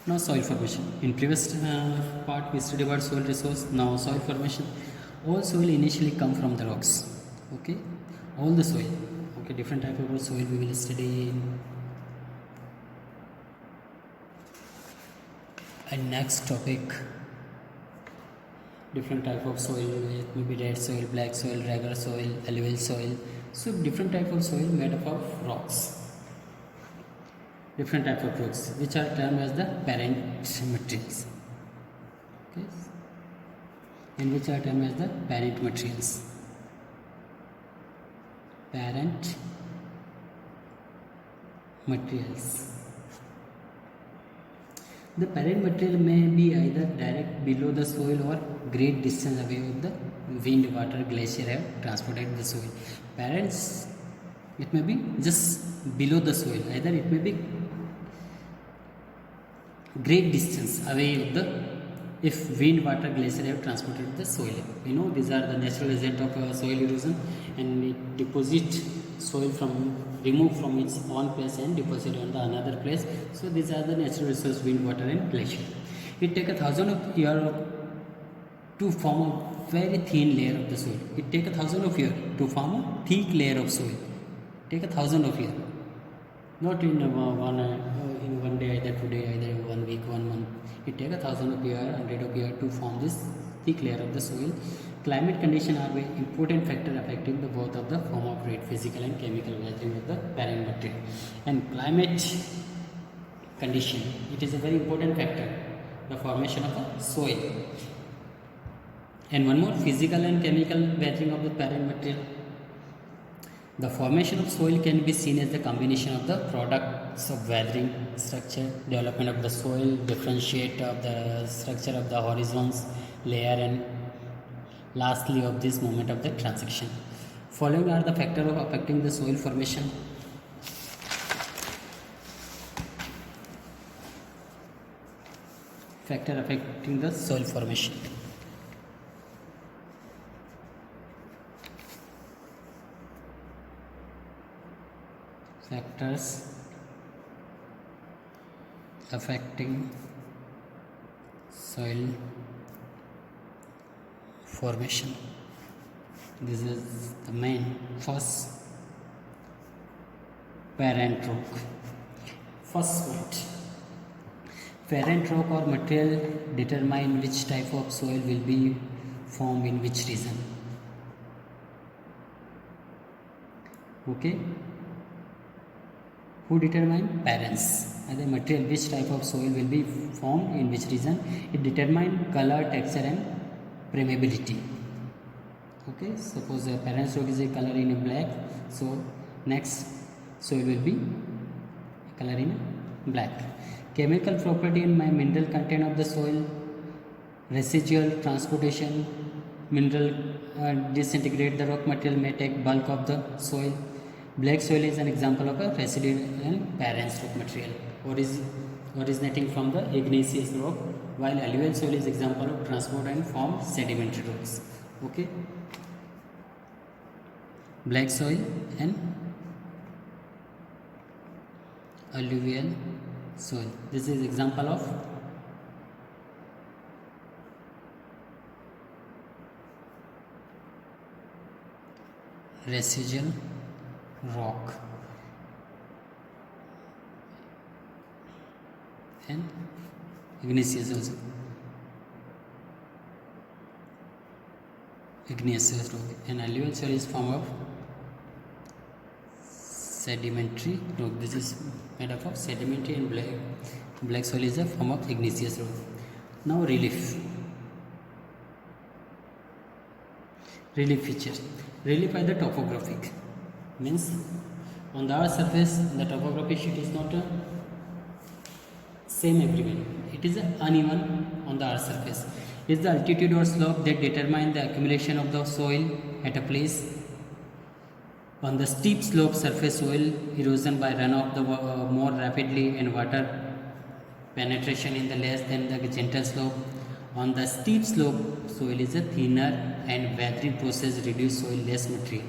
Now soil formation. In previous part we studied about soil resource. Now soil formation. All soil initially come from the rocks. Okay, all the soil. Okay, different type of soil we will study. And next topic, different type of soil. It may be red soil, black soil, regular soil, alluvial soil. So different type of soil made up of rocks. Different type of rocks which are termed as the parent materials. Okay, and which are termed as the parent materials. Parent materials. The parent material may be either direct below the soil or great distance away with the wind, water, glacier have transported the soil. Parents, it may be just below the soil, either it may be great distance away of the, if wind, water, glacier have transported the soil. You know, these are the natural agent of soil erosion, and it deposit soil from, remove from its own place and deposit on the another place. So these are the natural resource, wind, water and glacier. It take 1,000 of years to form a very thin layer of the soil. It take 1,000 of years to form a thick layer of soil. Take 1,000 of years. Not in one day, either today, either 1 week, 1 month. It takes 1,000 of years, 100 of years to form this thick layer of the soil. Climate conditions are an important factor affecting the both of the form of rate, physical and chemical weathering of the parent material. And climate condition, it is a very important factor, the formation of the soil. And one more, physical and chemical weathering of the parent material. The formation of soil can be seen as the combination of the products of weathering, structure, development of the soil, differentiate of the structure of the horizons, layer, and lastly of this moment of the transition. Following are the factors of affecting the soil formation. Factor affecting the soil formation. Factors affecting soil formation. This is the main. First, parent rock. First point, parent rock or material determine which type of soil will be formed in which region. Okay, who determine? Parents. The material, which type of soil will be formed in which region. It determine color, texture and permeability. Okay, suppose a parent rock is a color in black, so next soil will be color in black. Chemical property and mineral content of the soil, residual transportation, mineral disintegrate the rock material may take bulk of the soil. Black soil is an example of a residual and parent rock material originating from the igneous rock, while alluvial soil is example of transport and formed sedimentary rocks. Okay, black soil and alluvial soil. This is example of residual rock and igneous also. Igneous rock and alluvial soil is form of sedimentary rock. This is made up of sedimentary, and black soil is a form of igneous rock. Now relief. Relief features. Relief are the topographic. Means on the earth surface the topography sheet is not same everywhere. It is uneven on the earth surface. It is the altitude or slope that determine the accumulation of the soil at a place. On the steep slope surface, soil erosion by runoff the more rapidly and water penetration in the less than the gentle slope. On the steep slope, soil is a thinner and weathering process reduce soil less material.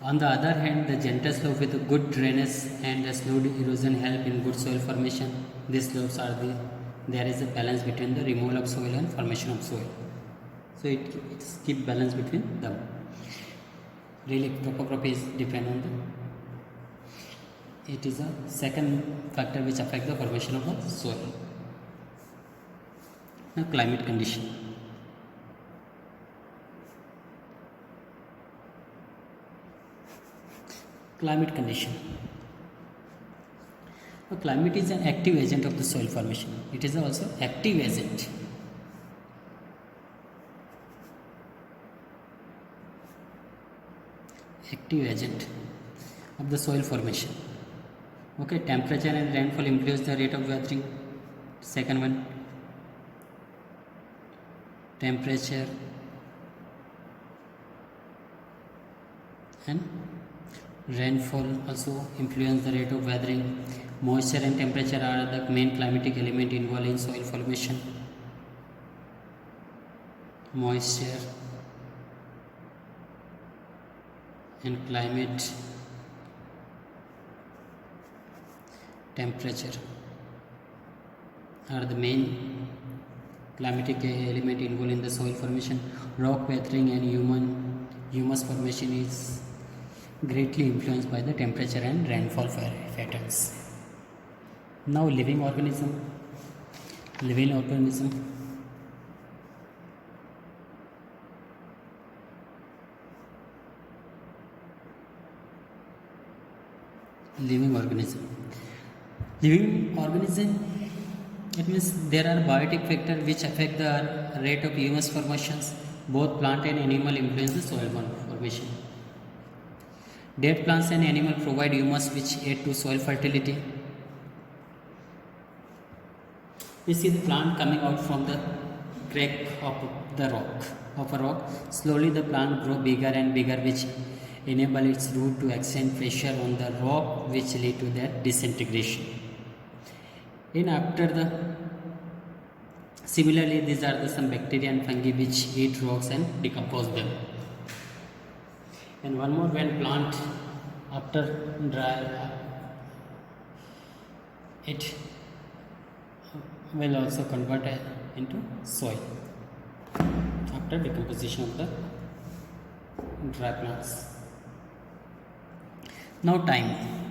On the other hand, the gentle slope with a good drainage and a slow erosion help in good soil formation. These slopes are there is a balance between the removal of soil and formation of soil. So it's keep balance between them. Really, topography is depend on it is a second factor which affect the formation of the soil. Now, climate condition. Climate condition. Now, climate is an active agent of the soil formation. It is also active agent. Active agent of the soil formation. Okay, temperature and rainfall influence the rate of weathering. Second one, temperature and rainfall also influence the rate of weathering. Moisture and temperature are the main climatic element involved in soil formation. Moisture and climate, temperature are the main climatic element involved in the soil formation. Rock weathering and humus formation is greatly influenced by the temperature and rainfall patterns. Now, living organism. Living organism. Living organism. Living organism, it means there are biotic factors which affect the rate of humus formations. Both plant and animal influence the soil formation. Dead plants and animals provide humus which aid to soil fertility. We see the plant coming out from the crack of a rock. Slowly the plant grows bigger and bigger, which enable its root to extend pressure on the rock, which lead to their disintegration. Similarly, these are some bacteria and fungi which eat rocks and decompose them. And one more, when plant after dry, it will also convert into soil after decomposition of the dry plants. Now, time.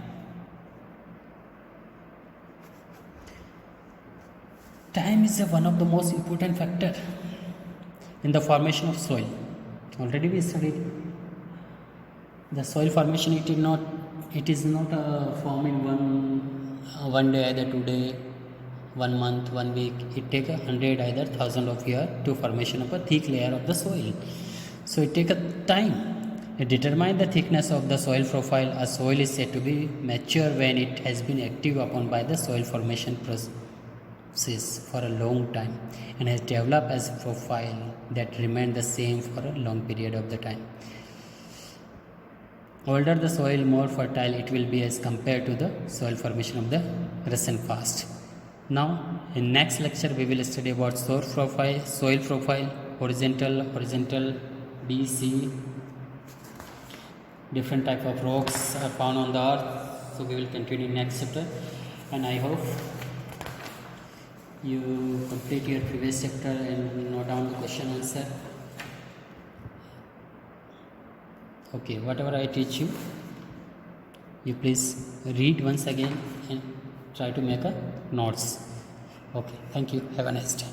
Time is one of the most important factor in the formation of soil. Already we studied the soil formation. It is not formed in one day, either today, 1 month, 1 week. It takes 100, either 1000 of years to formation of a thick layer of the soil. So it takes a time. To determine the thickness of the soil profile, a soil is said to be mature when it has been acted upon by the soil formation process for a long time and has developed as a profile that remains the same for a long period of the time. Older the soil, more fertile it will be as compared to the soil formation of the recent past. Now, in next lecture, we will study about soil profile, horizontal, BC. Different type of rocks are found on the earth. So we will continue next chapter, and I hope you complete your previous chapter and note down the question answer. Okay, whatever I teach you, you please read once again and try to make a notes. Okay, thank you. Have a nice day.